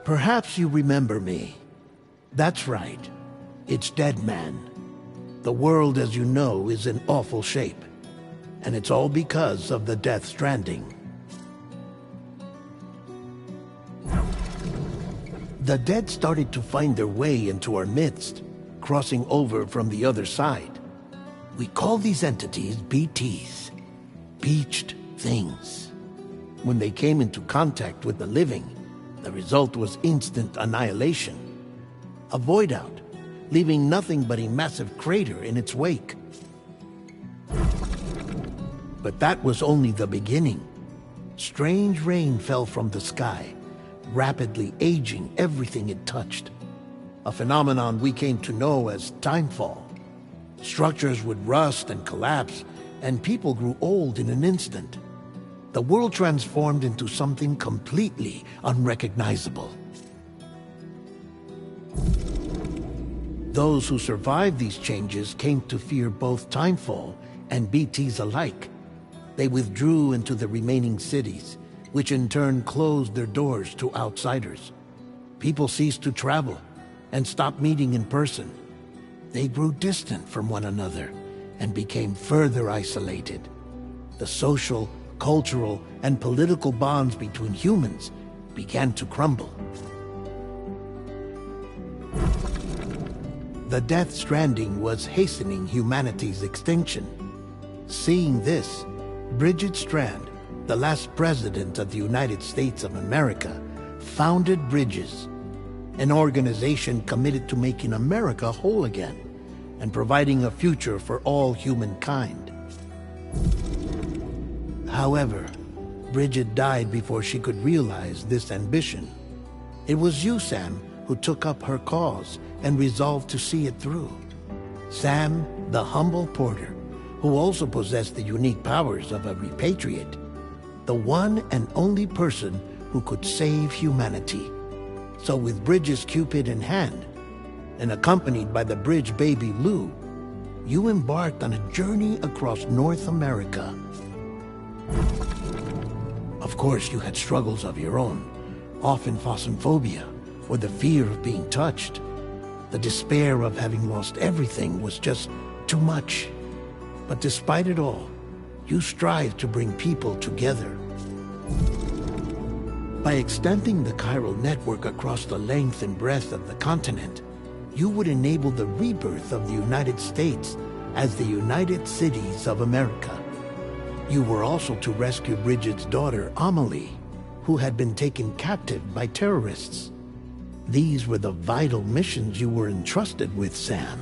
Perhaps you remember me. That's right. It's Deadman. The world, as you know, is in awful shape. And it's all because of the Death Stranding. The dead started to find their way into our midst, crossing over from the other side. We call these entities BTs, Beached Things. When they came into contact with the living, the result was instant annihilation. A void out, leaving nothing but a massive crater in its wake. But that was only the beginning. Strange rain fell from the sky, rapidly aging everything it touched. A phenomenon we came to know as timefall. Structures would rust and collapse, and people grew old in an instant. The world transformed into something completely unrecognizable. Those who survived these changes came to fear both timefall and BTs alike. They withdrew into the remaining cities, which in turn closed their doors to outsiders. People ceased to travel and stopped meeting in person. They grew distant from one another and became further isolated. The social, cultural, and political bonds between humans began to crumble. The Death Stranding was hastening humanity's extinction. Seeing this, Bridget Strand, the last president of the United States of America, founded Bridges, an organization committed to making America whole again and providing a future for all humankind. However, Bridget died before she could realize this ambition. It was you, Sam, who took up her cause and resolved to see it through. Sam, the humble porter, who also possessed the unique powers of a repatriate, the one and only person who could save humanity. So with Bridges' Cupid in hand, and accompanied by the bridge baby Lou, you embarked on a journey across North America. Of course, you had struggles of your own, often phasmophobia, or the fear of being touched. The despair of having lost everything was just too much. But despite it all, you strive to bring people together. By extending the chiral network across the length and breadth of the continent, you would enable the rebirth of the United States as the United Cities of America. You were also to rescue Bridget's daughter, Amelie, who had been taken captive by terrorists. These were the vital missions you were entrusted with, Sam.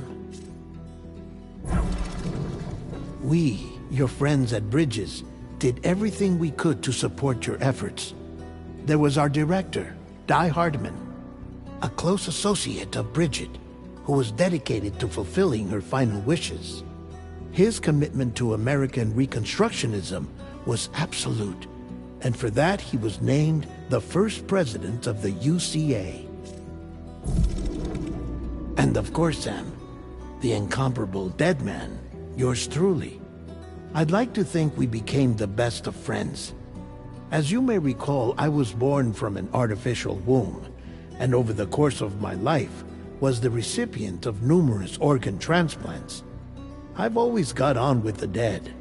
We, your friends at Bridges, did everything we could to support your efforts. There was our director, Di Hardman, a close associate of Bridget, who was dedicated to fulfilling her final wishes. His commitment to American Reconstructionism was absolute, and for that he was named the first president of the UCA. And of course, Sam, the incomparable Deadman, yours truly. I'd like to think we became the best of friends. As you may recall, I was born from an artificial womb, and over the course of my life was the recipient of numerous organ transplants. I've always got on with the dead.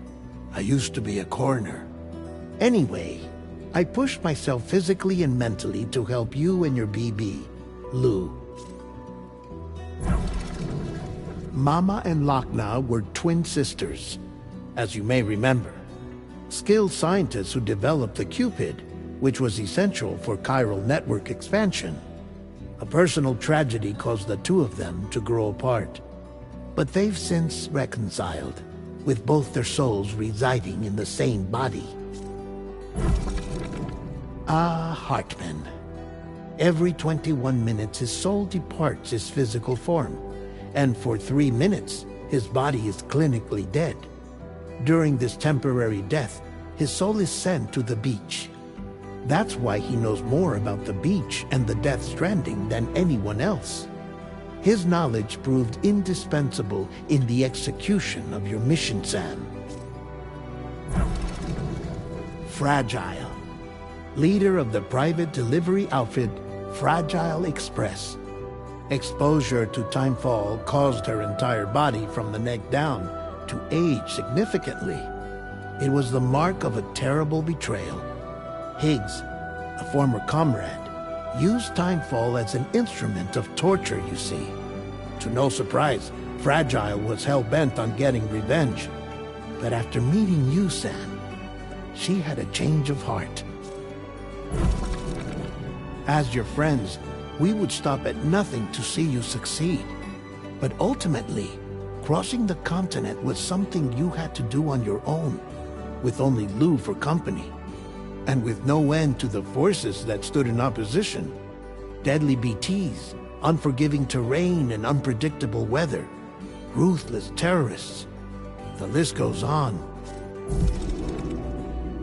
I used to be a coroner. Anyway, I pushed myself physically and mentally to help you and your BB, Lou. Mama and Lakna were twin sisters, as you may remember. Skilled scientists who developed the Cupid, which was essential for chiral network expansion. A personal tragedy caused the two of them to grow apart. But they've since reconciled, with both their souls residing in the same body. Ah, Hartman. Every 21 minutes his soul departs his physical form, and for 3 minutes his body is clinically dead. During this temporary death, his soul is sent to the beach. That's why he knows more about the beach and the Death Stranding than anyone else. His knowledge proved indispensable in the execution of your mission, Sam. Fragile, leader of the private delivery outfit Fragile Express. Exposure to timefall caused her entire body from the neck down to age significantly. It was the mark of a terrible betrayal. Higgs, a former comrade, used timefall as an instrument of torture, you see. To no surprise, Fragile was hell-bent on getting revenge. But after meeting you, Sam, she had a change of heart. As your friends, we would stop at nothing to see you succeed. But ultimately, crossing the continent was something you had to do on your own, with only Lou for company, and with no end to the forces that stood in opposition. Deadly BTs, unforgiving terrain and unpredictable weather, ruthless terrorists. The list goes on.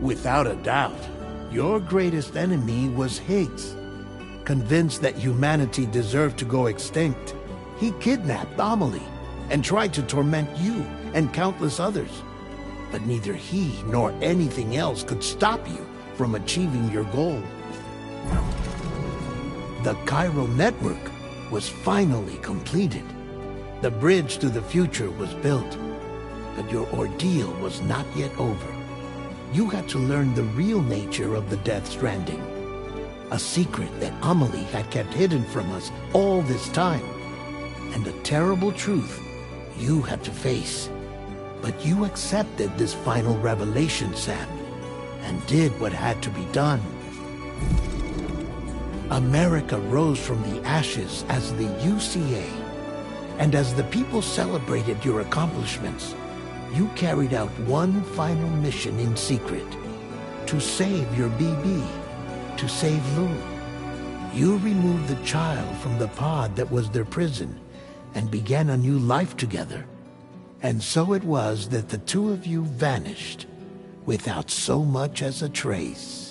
Without a doubt, your greatest enemy was Higgs. Convinced that humanity deserved to go extinct, he kidnapped Amelie and tried to torment you and countless others. But neither he nor anything else could stop you from achieving your goal. The chiral network was finally completed. The bridge to the future was built. But your ordeal was not yet over. You had to learn the real nature of the Death Stranding. A secret that Amelie had kept hidden from us all this time. And a terrible truth you had to face. But you accepted this final revelation, Sam, and did what had to be done. America rose from the ashes as the UCA. And as the people celebrated your accomplishments, you carried out one final mission in secret. To save your BB. To save Lou. You removed the child from the pod that was their prison and began a new life together. And so it was that the two of you vanished without so much as a trace.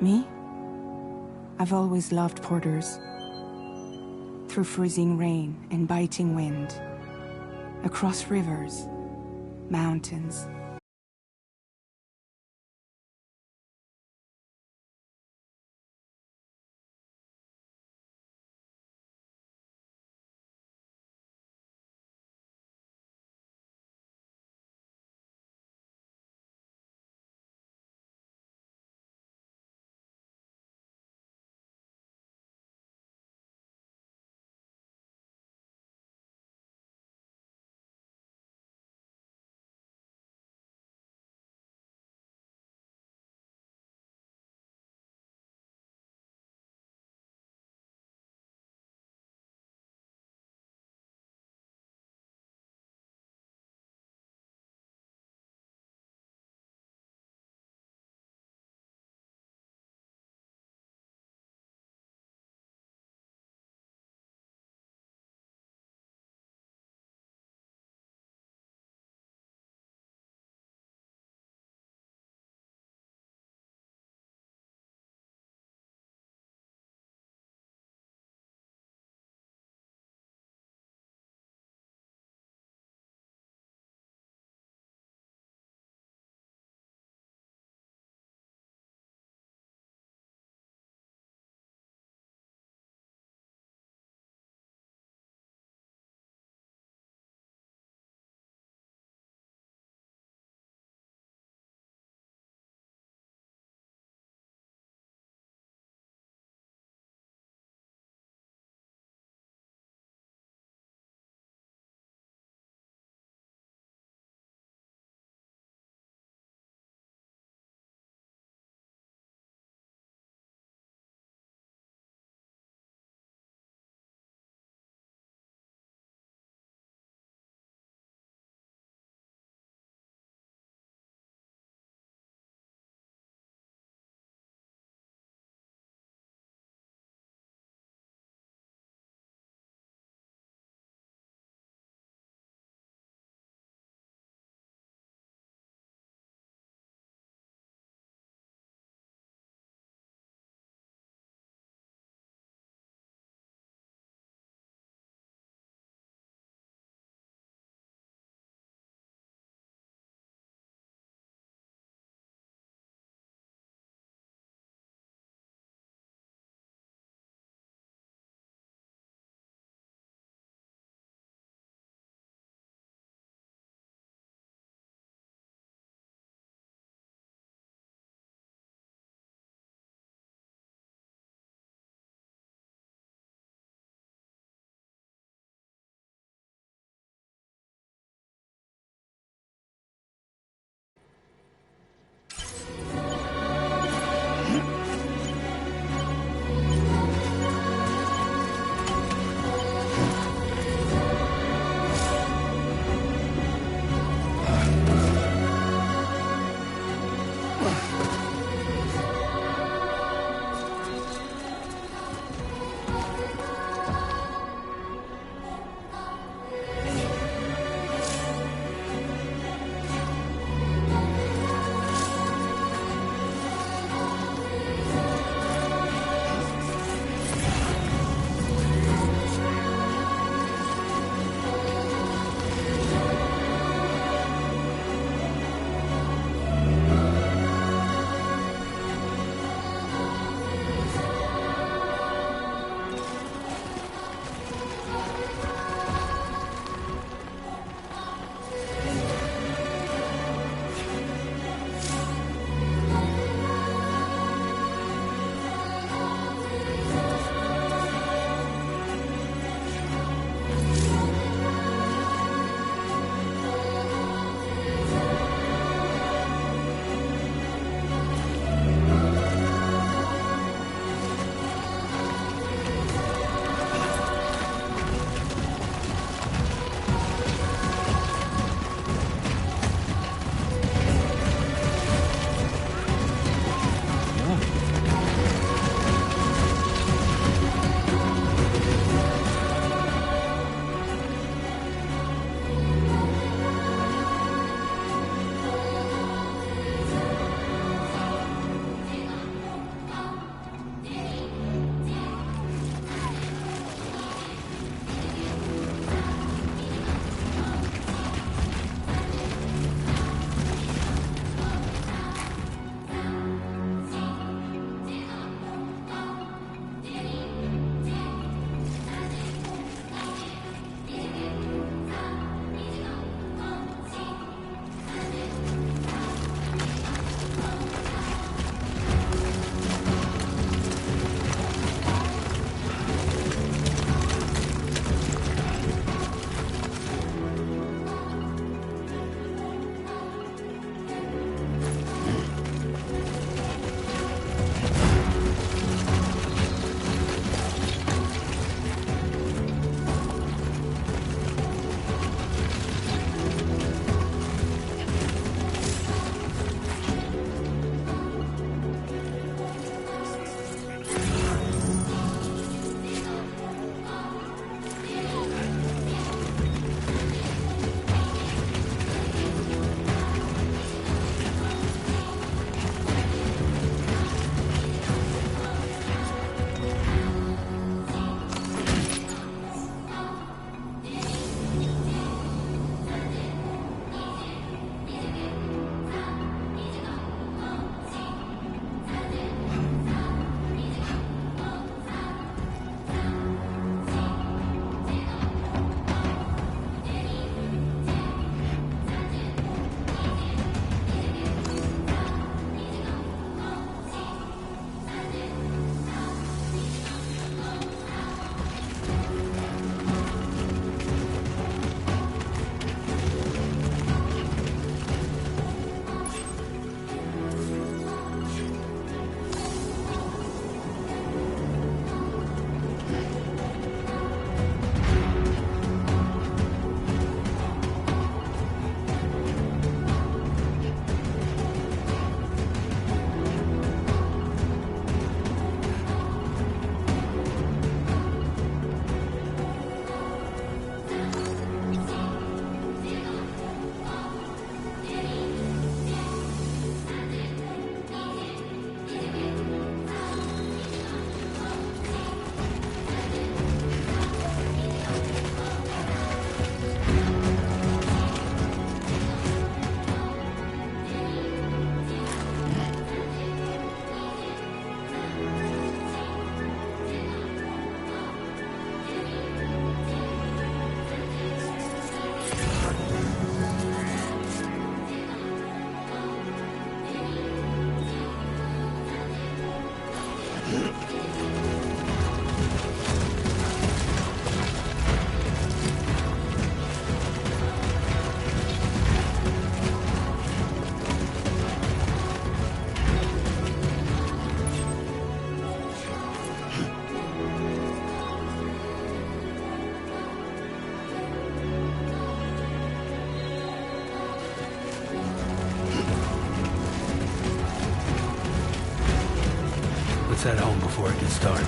Me? I've always loved porters. Through freezing rain and biting wind, across rivers, mountains, before it gets dark.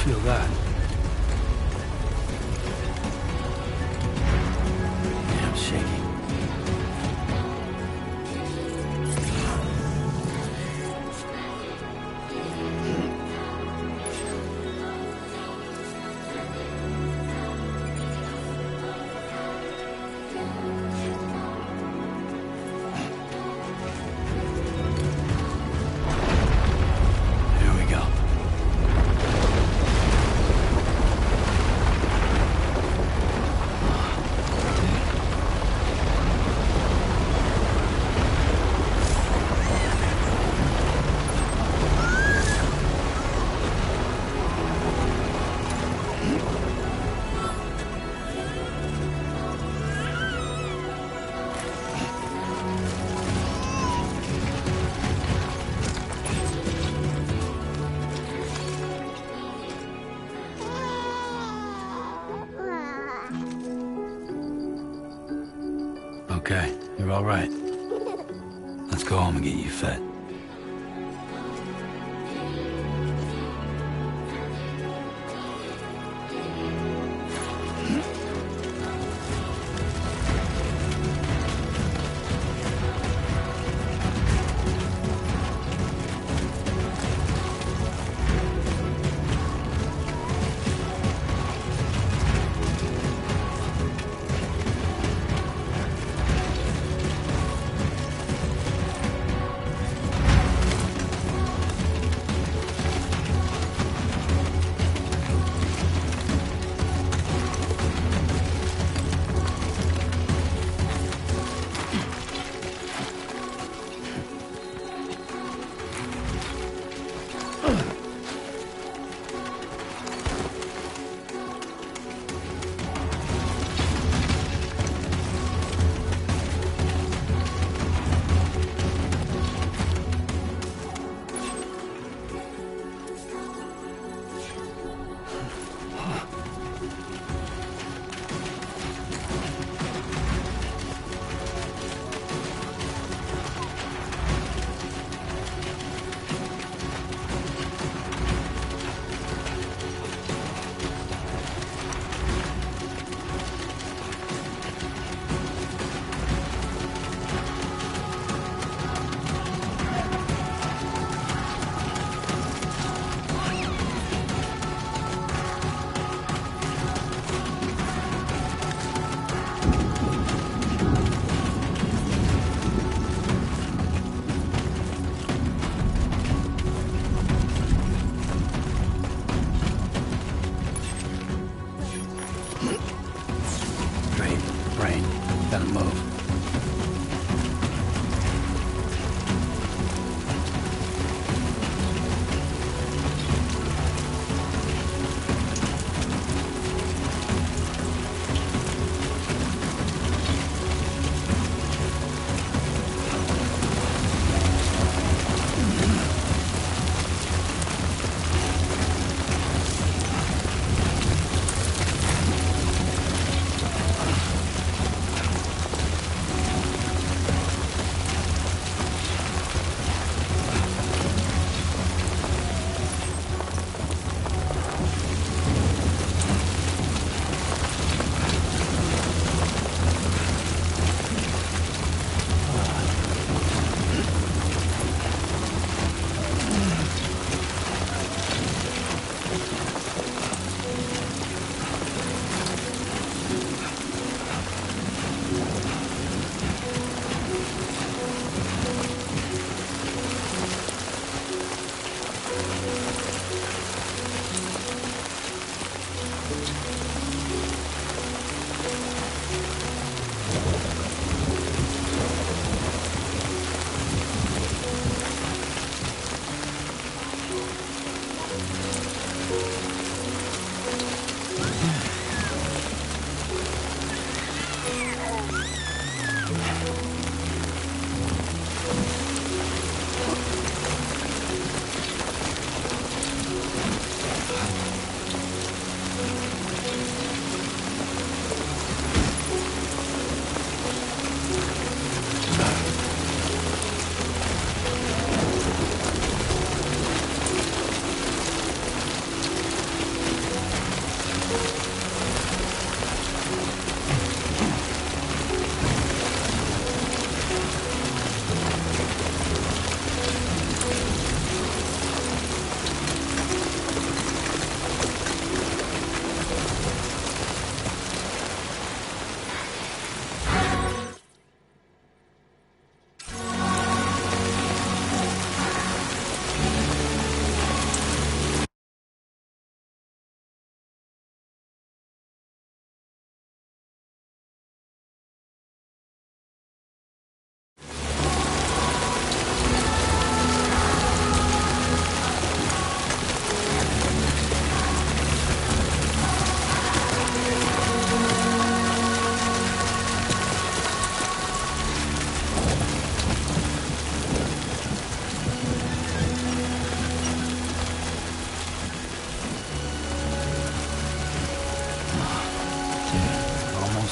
Feel that. Yeah, I'm shaking. Here we go. Okay, you're all right. Let's go home and get you fed.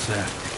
almost there.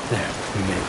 There, we made it.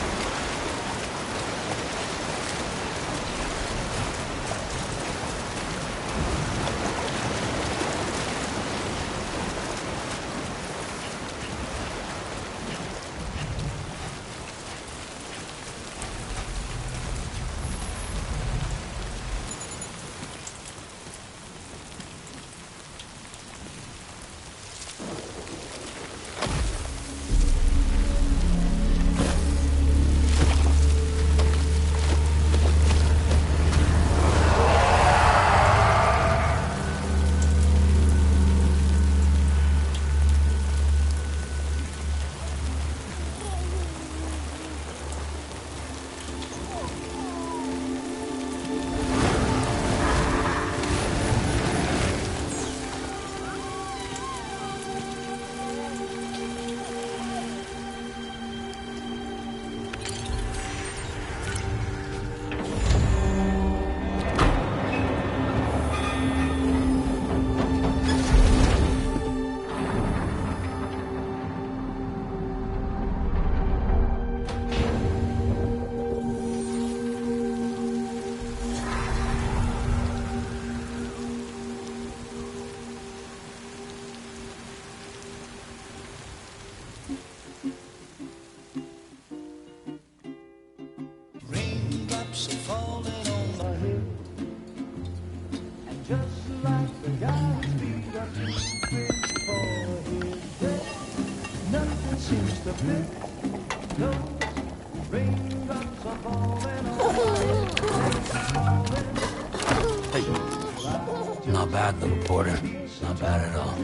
Not bad, little porter. Not bad at all.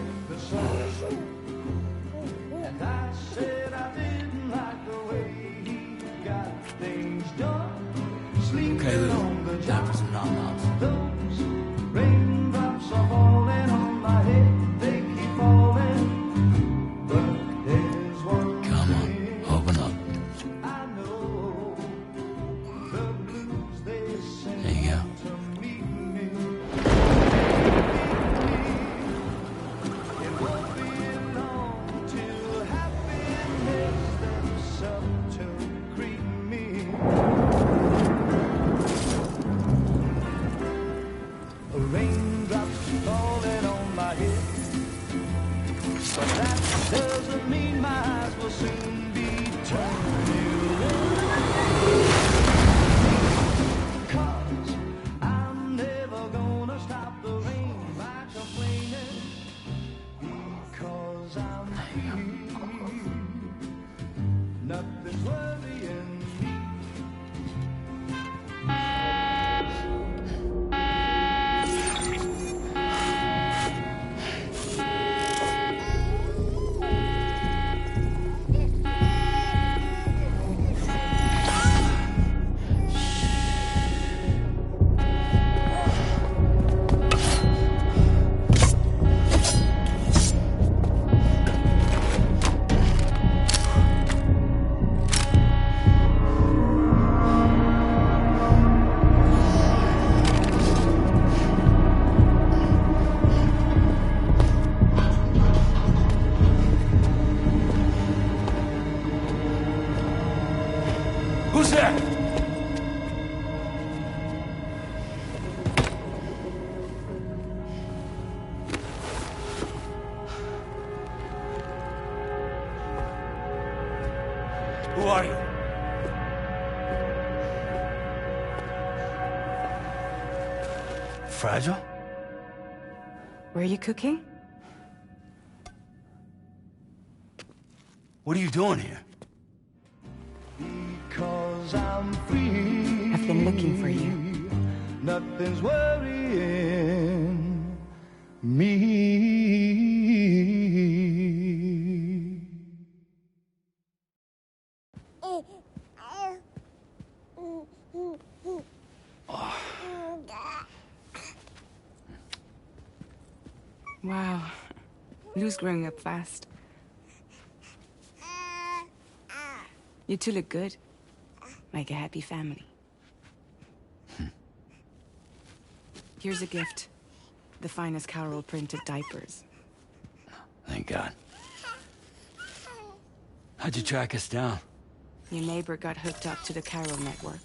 Okay, Lou. Time for some nom-noms. Come on, open up. There you go. Fragile? Were you cooking? What are you doing here? Because I'm free. I've been looking for you. Nothing's worrying me. Wow. Lou's growing up fast. You two look good. Like a happy family. Here's a gift. The finest Carol printed diapers. Thank God. How'd you track us down? Your neighbor got hooked up to the Carol network.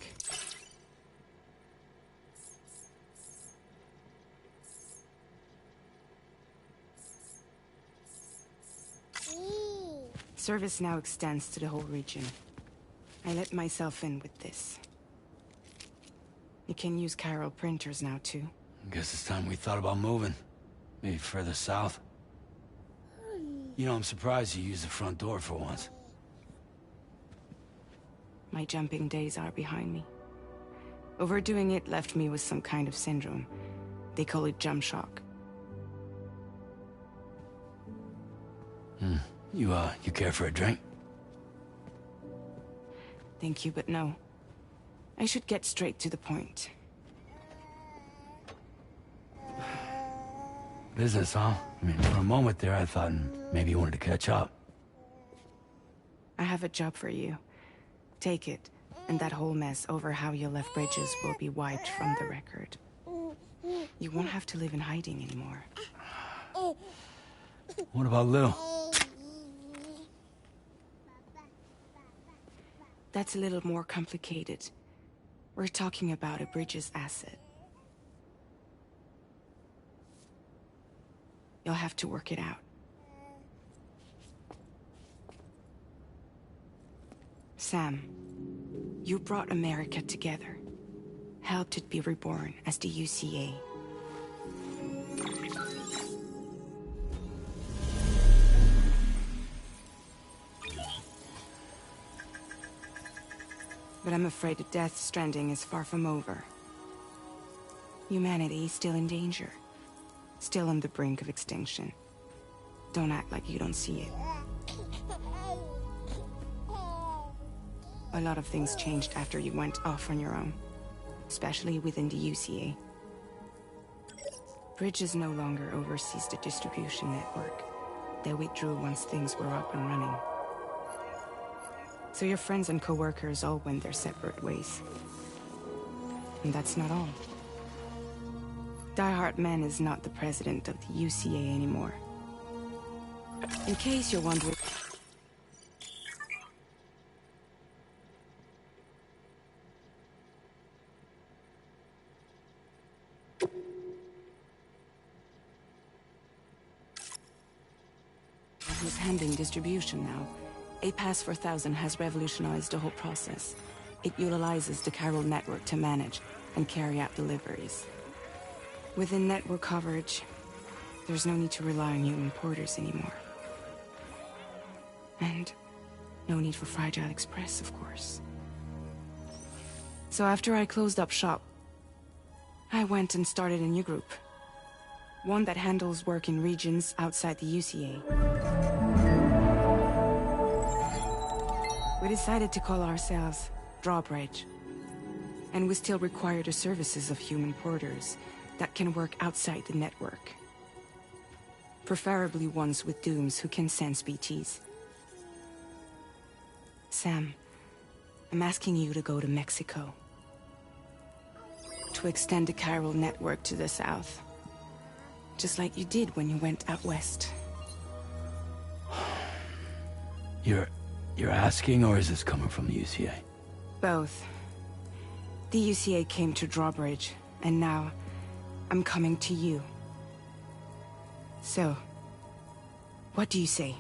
Service now extends to the whole region. I let myself in with this. You can use Carol printers now, too. Guess it's time we thought about moving. Maybe further south. You know, I'm surprised you used the front door for once. My jumping days are behind me. Overdoing it left me with some kind of syndrome. They call it jump shock. You care for a drink? Thank you, but no. I should get straight to the point. Business, huh? I mean, for a moment there, I thought maybe you wanted to catch up. I have a job for you. Take it, and that whole mess over how you left Bridges will be wiped from the record. You won't have to live in hiding anymore. What about Lou? That's a little more complicated. We're talking about a Bridges asset. You'll have to work it out. Sam, you brought America together. Helped it be reborn as the UCA. But I'm afraid the Death Stranding is far from over. Humanity is still in danger. Still on the brink of extinction. Don't act like you don't see it. A lot of things changed after you went off on your own. Especially within the UCA. Bridges no longer oversees the distribution network. They withdrew once things were up and running. So your friends and co-workers all went their separate ways. And that's not all. Die Hartman is not the president of the UCA anymore. In case you're wondering... who's handling distribution now. A Pass 4000 has revolutionized the whole process. It utilizes the Carol network to manage and carry out deliveries. Within network coverage, there's no need to rely on human porters anymore. And no need for Fragile Express, of course. So after I closed up shop, I went and started a new group. One that handles work in regions outside the UCA. We decided to call ourselves Drawbridge. And we still require the services of human porters that can work outside the network. Preferably ones with dooms who can sense BTs. Sam, I'm asking you to go to Mexico. To extend the Carol network to the south. Just like you did when you went out west. You're asking, or is this coming from the UCA? Both. The UCA came to Drawbridge, and now I'm coming to you. So, what do you say?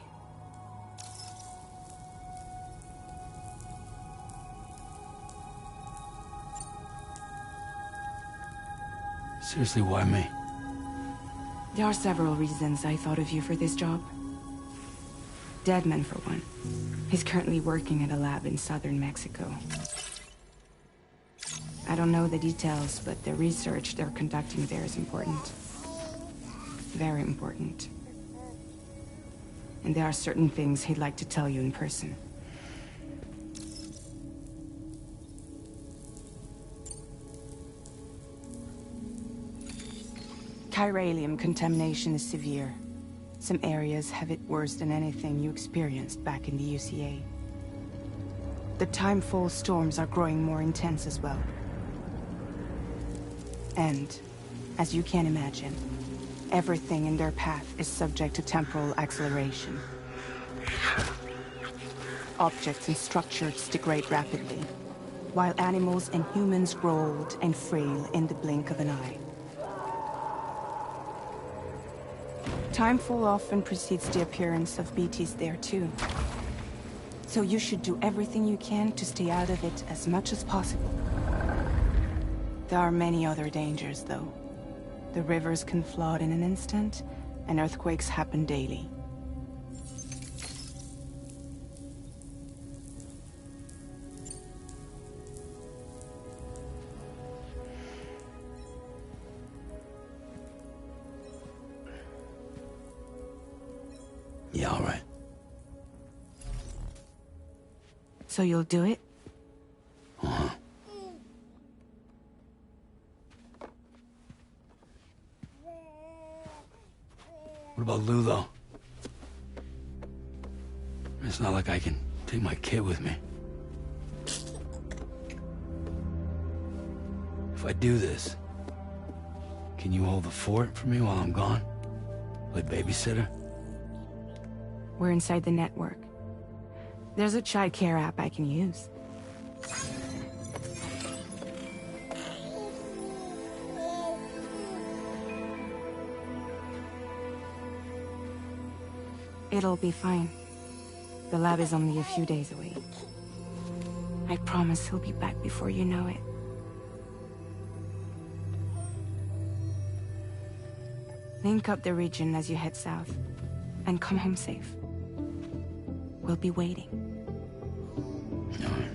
Seriously, why me? There are several reasons I thought of you for this job. Deadman, for one. He's currently working at a lab in southern Mexico. I don't know the details, but the research they're conducting there is important. Very important. And there are certain things he'd like to tell you in person. Chiralium contamination is severe. Some areas have it worse than anything you experienced back in the UCA. The timefall storms are growing more intense as well. And, as you can imagine, everything in their path is subject to temporal acceleration. Objects and structures degrade rapidly, while animals and humans grow old and frail in the blink of an eye. Timefall often precedes the appearance of BTs there too. So you should do everything you can to stay out of it as much as possible. There are many other dangers, though. The rivers can flood in an instant, and earthquakes happen daily. Yeah, all right. So you'll do it? Uh-huh. What about Lou, though? It's not like I can take my kid with me. If I do this, can you hold the fort for me while I'm gone? Play babysitter? We're inside the network. There's a child care app I can use. It'll be fine. The lab is only a few days away. I promise he'll be back before you know it. Link up the region as you head south, and come home safe. We'll be waiting. All right.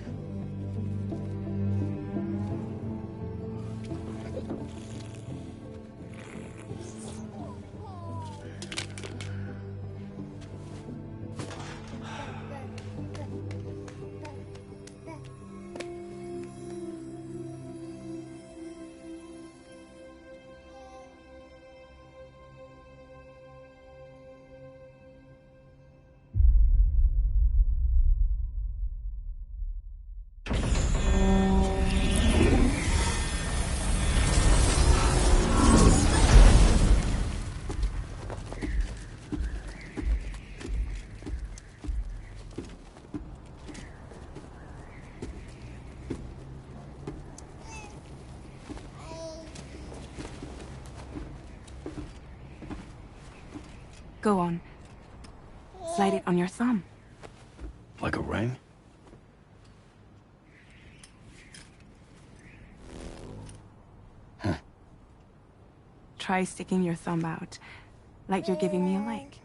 Go on. Slide it on your thumb. Like a ring? Huh. Try sticking your thumb out, like you're giving me a like.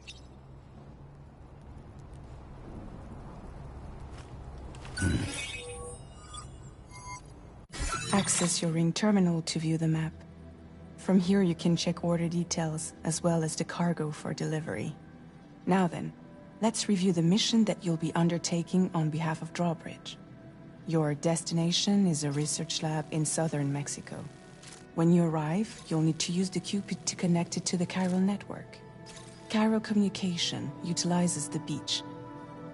Access your ring terminal to view the map. From here you can check order details, as well as the cargo for delivery. Now then, let's review the mission that you'll be undertaking on behalf of Drawbridge. Your destination is a research lab in southern Mexico. When you arrive, you'll need to use the Cupid to connect it to the chiral network. Chiral communication utilizes the beach,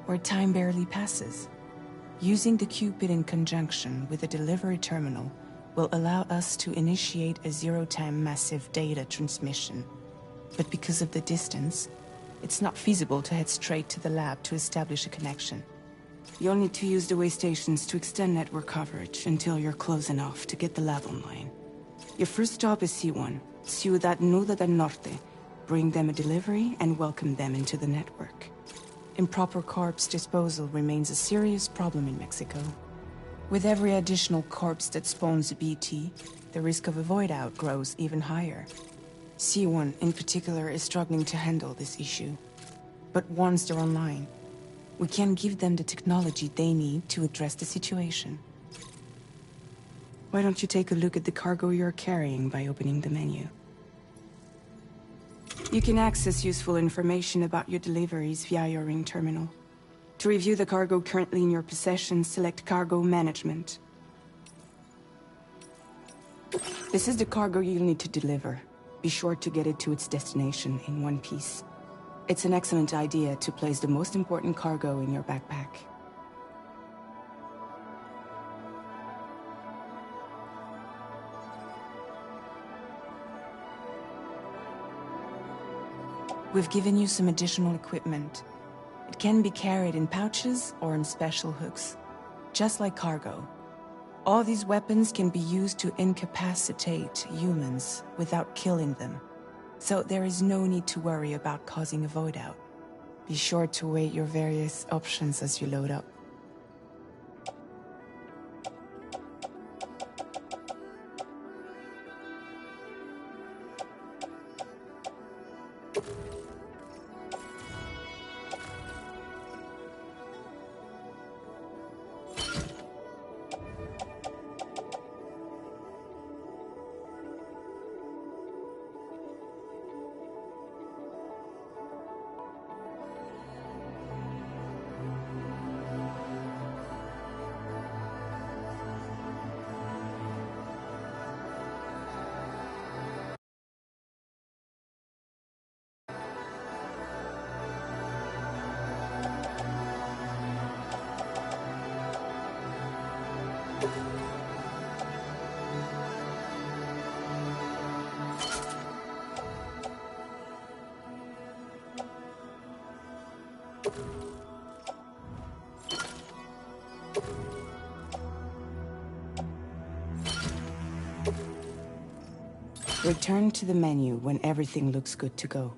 where time barely passes. Using the Cupid in conjunction with the delivery terminal will allow us to initiate a zero-time massive data transmission. But because of the distance, it's not feasible to head straight to the lab to establish a connection. You'll need to use the way stations to extend network coverage until you're close enough to get the lab online. Your first stop is C1, Ciudad Nuda del Norte. Bring them a delivery and welcome them into the network. Improper corpse disposal remains a serious problem in Mexico. With every additional corpse that spawns a BT, the risk of a void out grows even higher. C1 in particular is struggling to handle this issue. But once they're online, we can give them the technology they need to address the situation. Why don't you take a look at the cargo you're carrying by opening the menu? You can access useful information about your deliveries via your ring terminal. To review the cargo currently in your possession, select Cargo Management. This is the cargo you'll need to deliver. Be sure to get it to its destination in one piece. It's an excellent idea to place the most important cargo in your backpack. We've given you some additional equipment. It can be carried in pouches or in special hooks, just like cargo. All these weapons can be used to incapacitate humans without killing them. So there is no need to worry about causing a void out. Be sure to weigh your various options as you load up. Return to the menu when everything looks good to go.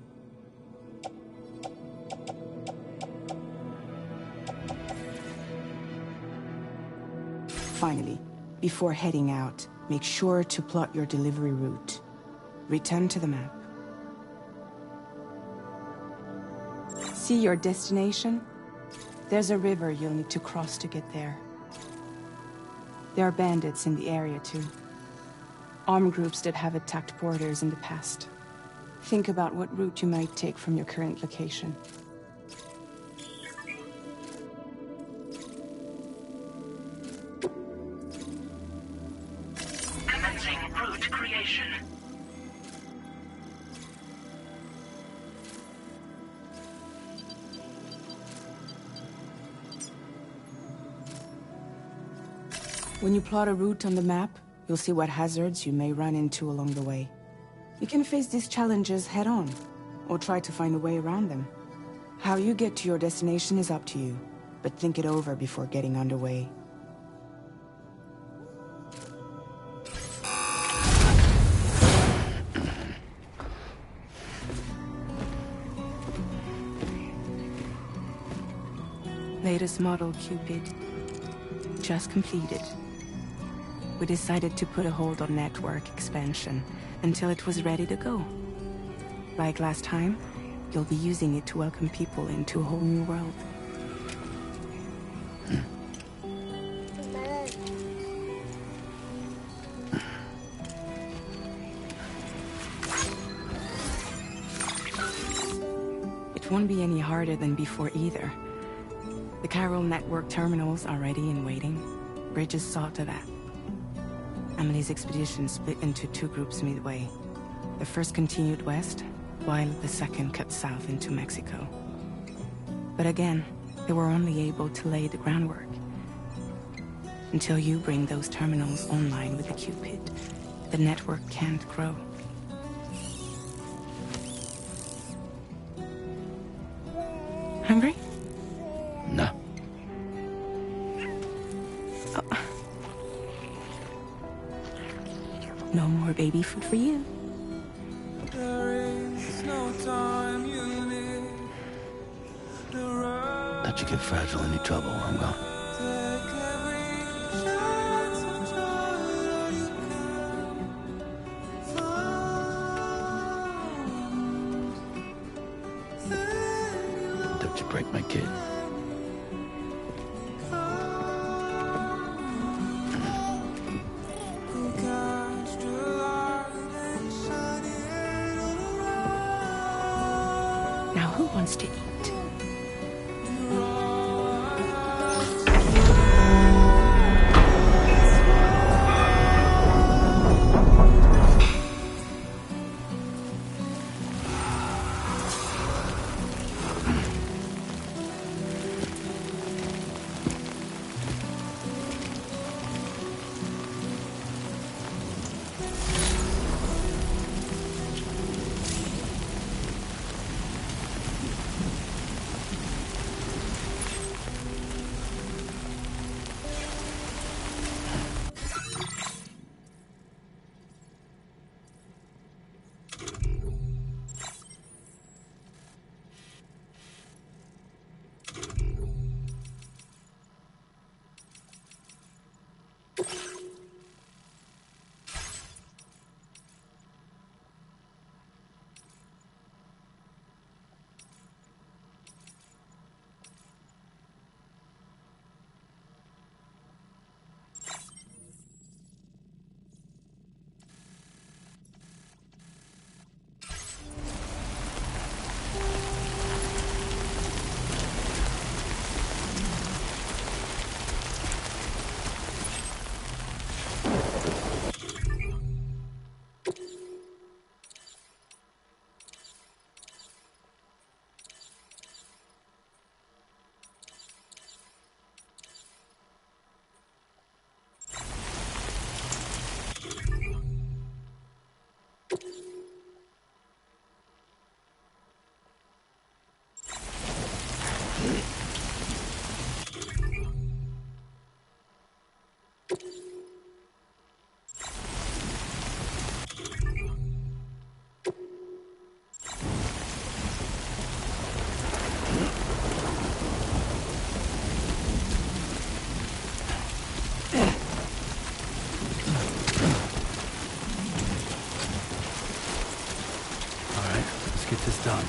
Finally, before heading out, make sure to plot your delivery route. Return to the map. See your destination? There's a river you'll need to cross to get there. There are bandits in the area too. Armed groups that have attacked borders in the past. Think about what route you might take from your current location. Commencing route creation. When you plot a route on the map, you'll see what hazards you may run into along the way. You can face these challenges head-on, or try to find a way around them. How you get to your destination is up to you, but think it over before getting underway. Latest model Cupid. Just completed. We decided to put a hold on network expansion until it was ready to go. Like last time, you'll be using it to welcome people into a whole new world. It won't be any harder than before either. The Chiral network terminals are ready and waiting. Bridges saw to that. Emily's expedition split into two groups midway. The first continued west, while the second cut south into Mexico. But again, they were only able to lay the groundwork. Until you bring those terminals online with the Cupid, the network can't grow. Hungry? No. No more baby food for you. Let you get fragile, any trouble, I'm gone. my kid. Now who wants to eat? Get this done.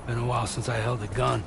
Been a while since I held a gun.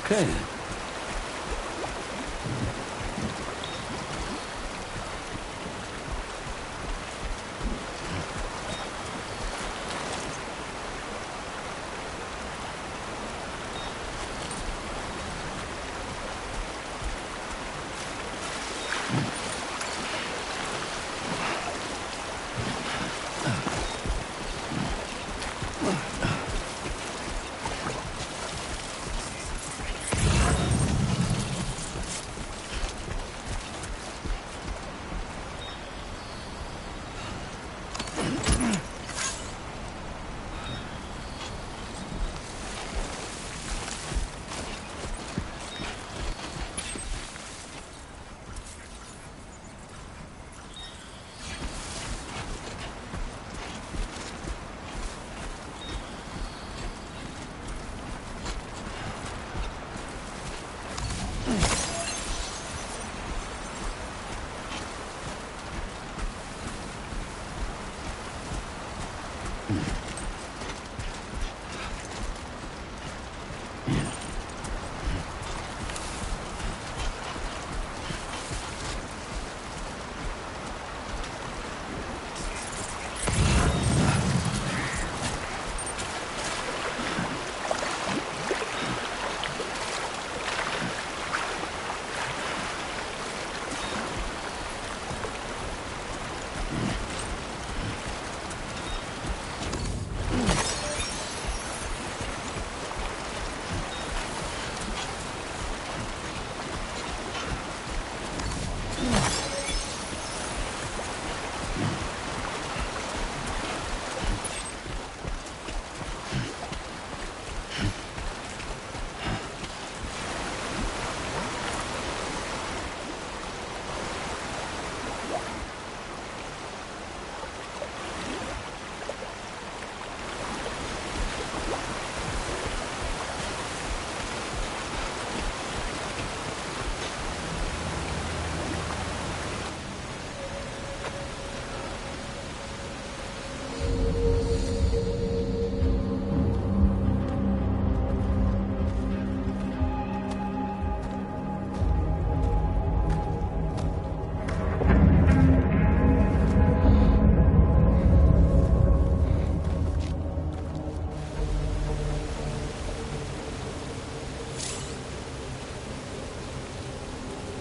Okay then.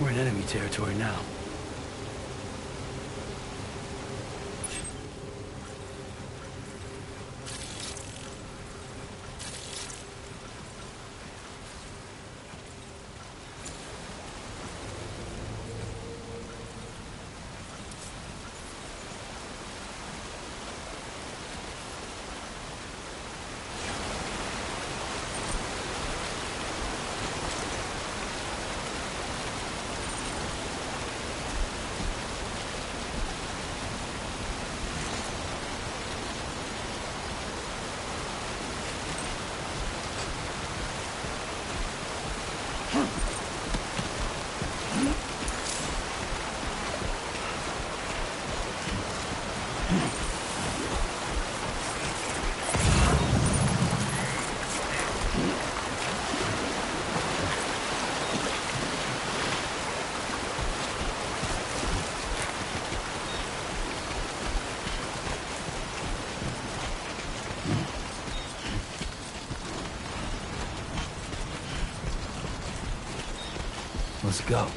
We're in enemy territory now. Let's go.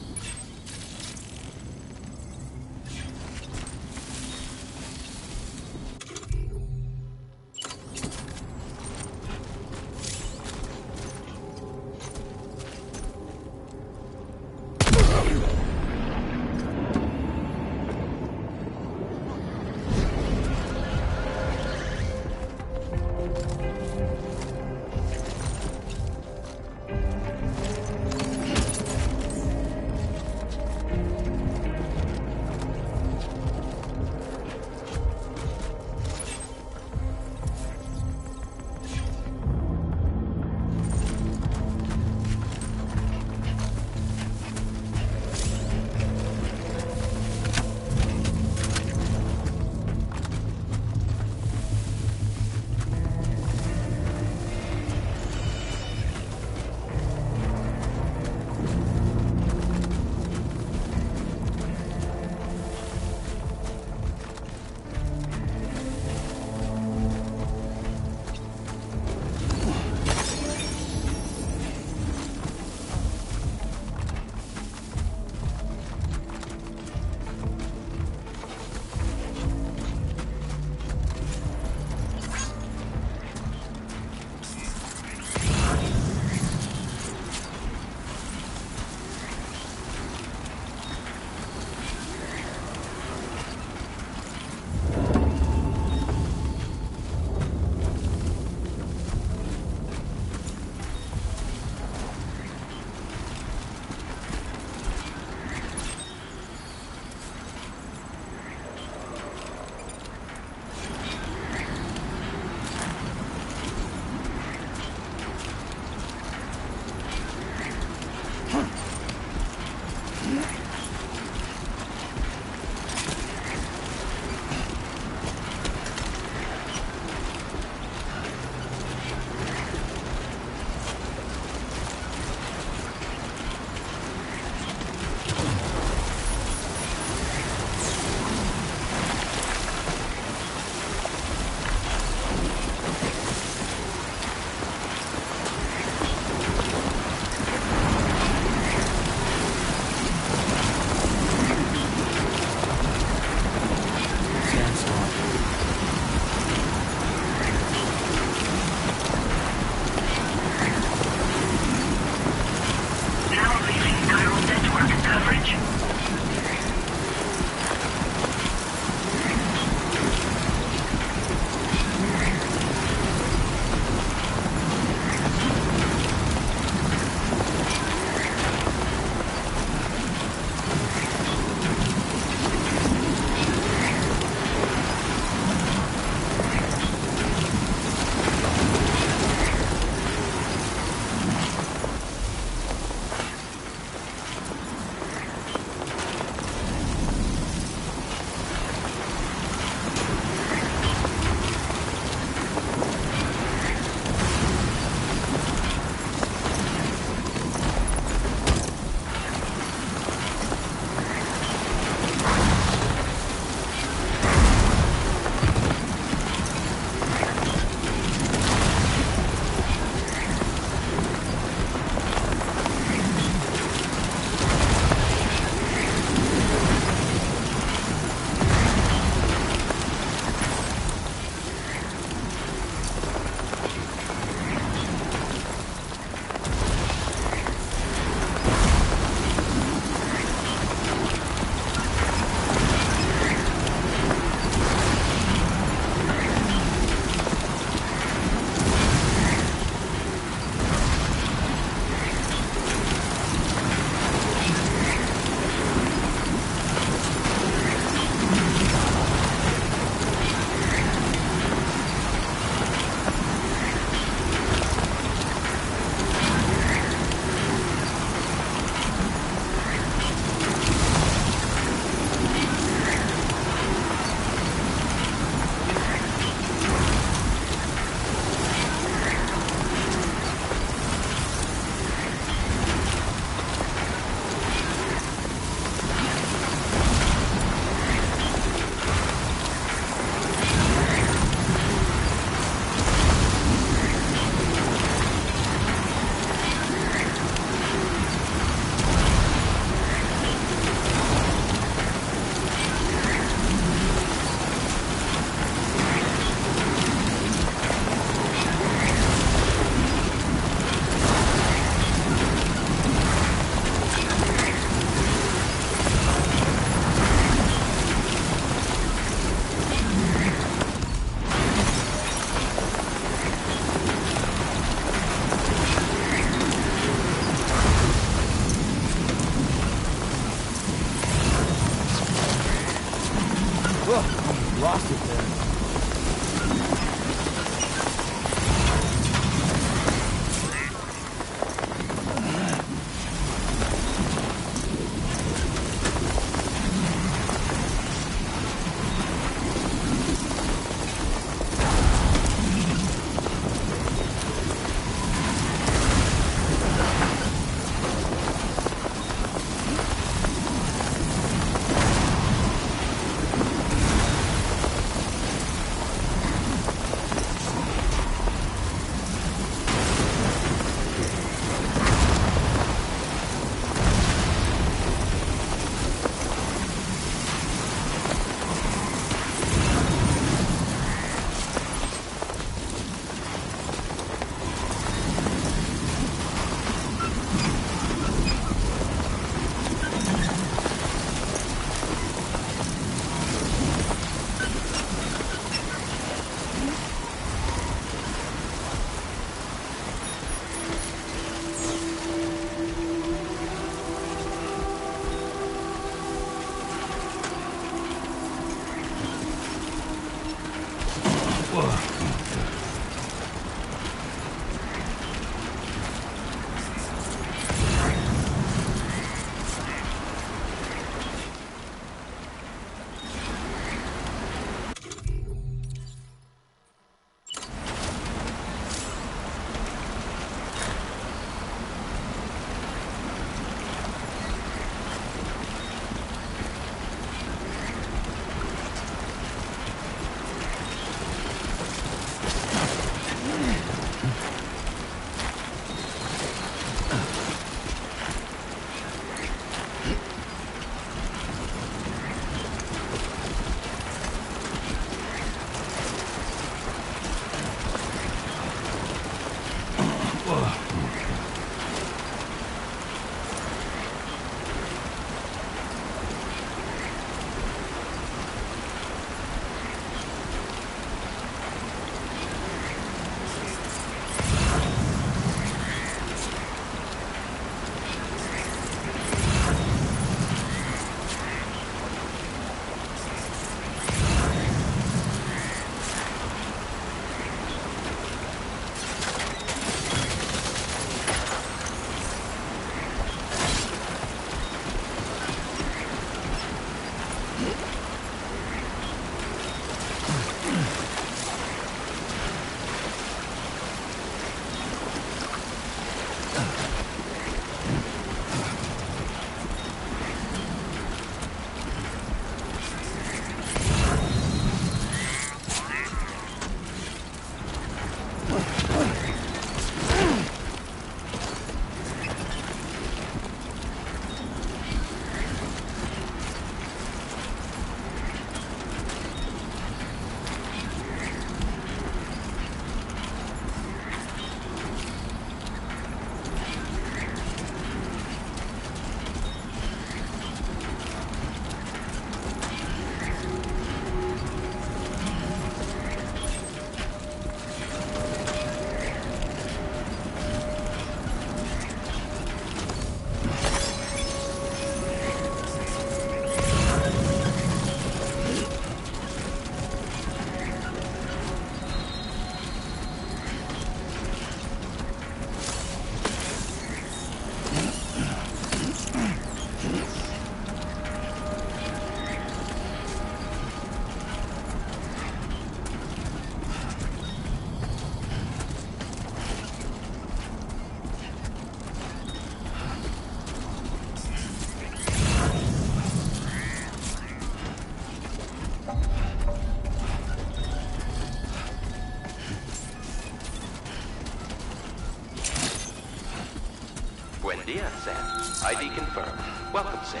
Buen dia, Sam. ID confirmed. Welcome, Sam.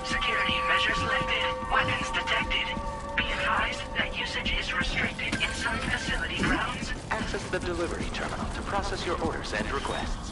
Security measures lifted. Weapons detected. Be advised that usage is restricted in some facility grounds. Access the delivery terminal to process your orders and requests.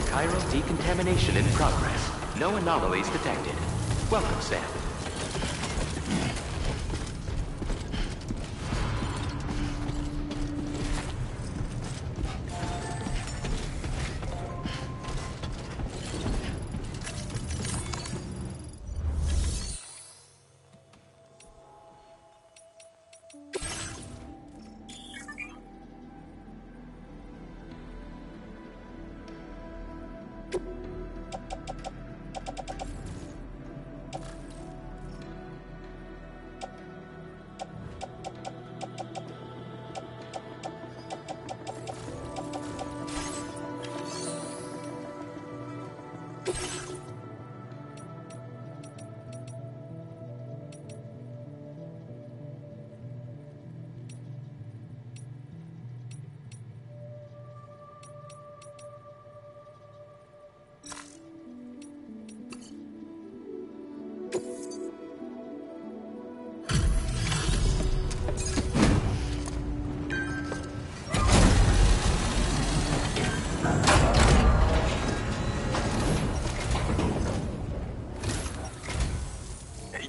Chiral decontamination in progress. No anomalies detected. Welcome, Sam.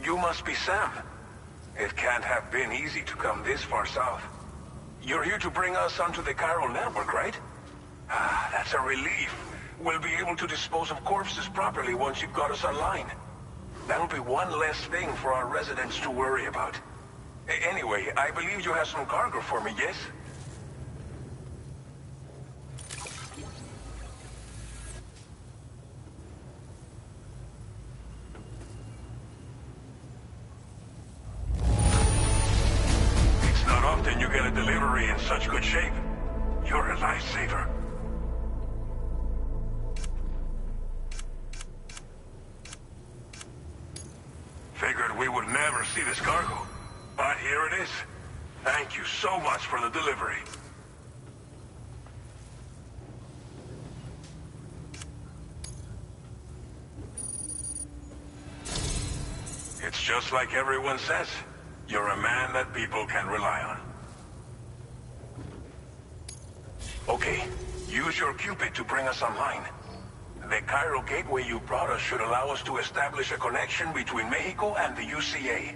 You must be Sam. It can't have been easy to come this far south. You're here to bring us onto the chiral network, right? Ah, that's a relief. We'll be able to dispose of corpses properly once you've got us online. That'll be one less thing for our residents to worry about. Anyway, I believe you have some cargo for me, yes? It's not often you get a delivery in such good shape. You're a lifesaver. Figured we would never see this cargo. But here it is. Thank you so much for the delivery. It's just like everyone says. You're a man that people can rely on. Okay, use your Cupid to bring us online. The chiral gateway you brought us should allow us to establish a connection between Mexico and the UCA.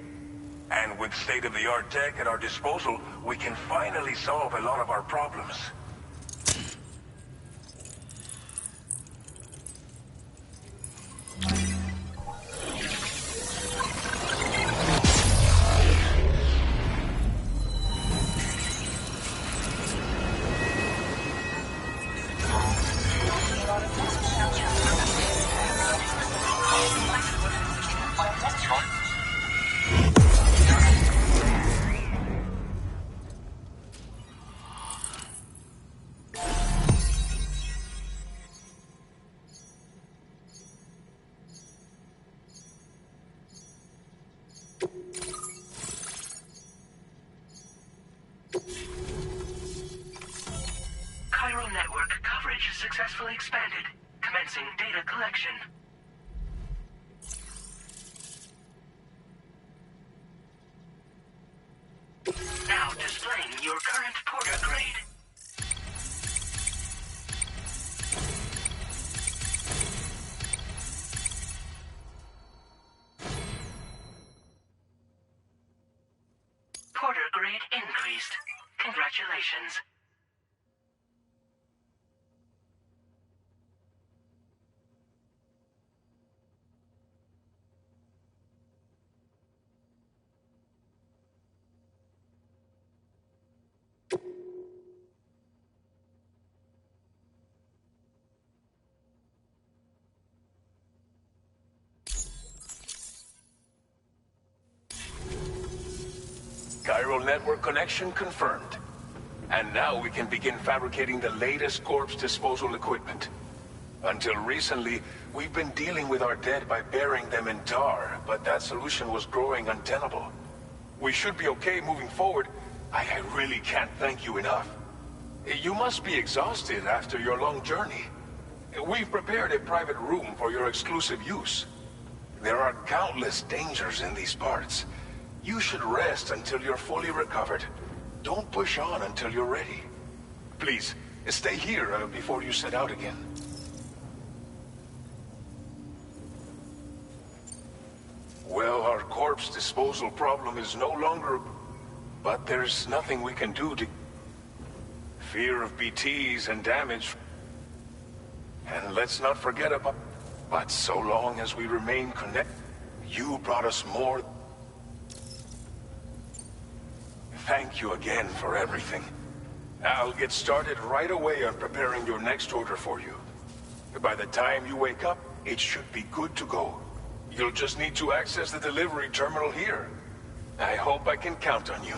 And with state-of-the-art tech at our disposal, we can finally solve a lot of our problems. Chiral network coverage successfully expanded. Commencing data collection. Now displaying your current porter grade. Porter grade increased. Congratulations. Chiral network connection confirmed. And now we can begin fabricating the latest corpse disposal equipment. Until recently, we've been dealing with our dead by burying them in tar, but that solution was growing untenable. We should be okay moving forward. I really can't thank you enough. You must be exhausted after your long journey. We've prepared a private room for your exclusive use. There are countless dangers in these parts. You should rest until you're fully recovered. Don't push on until you're ready. Please, stay here before you set out again. Well, our corpse disposal problem is no longer... But there's nothing we can do to... Fear of BTs and damage. And let's not forget about... But so long as we remain connected, you brought us more... Thank you again for everything. I'll get started right away on preparing your next order for you. By the time you wake up, it should be good to go. You'll just need to access the delivery terminal here. I hope I can count on you.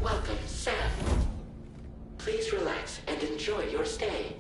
Welcome, Sam. Please relax and enjoy your stay.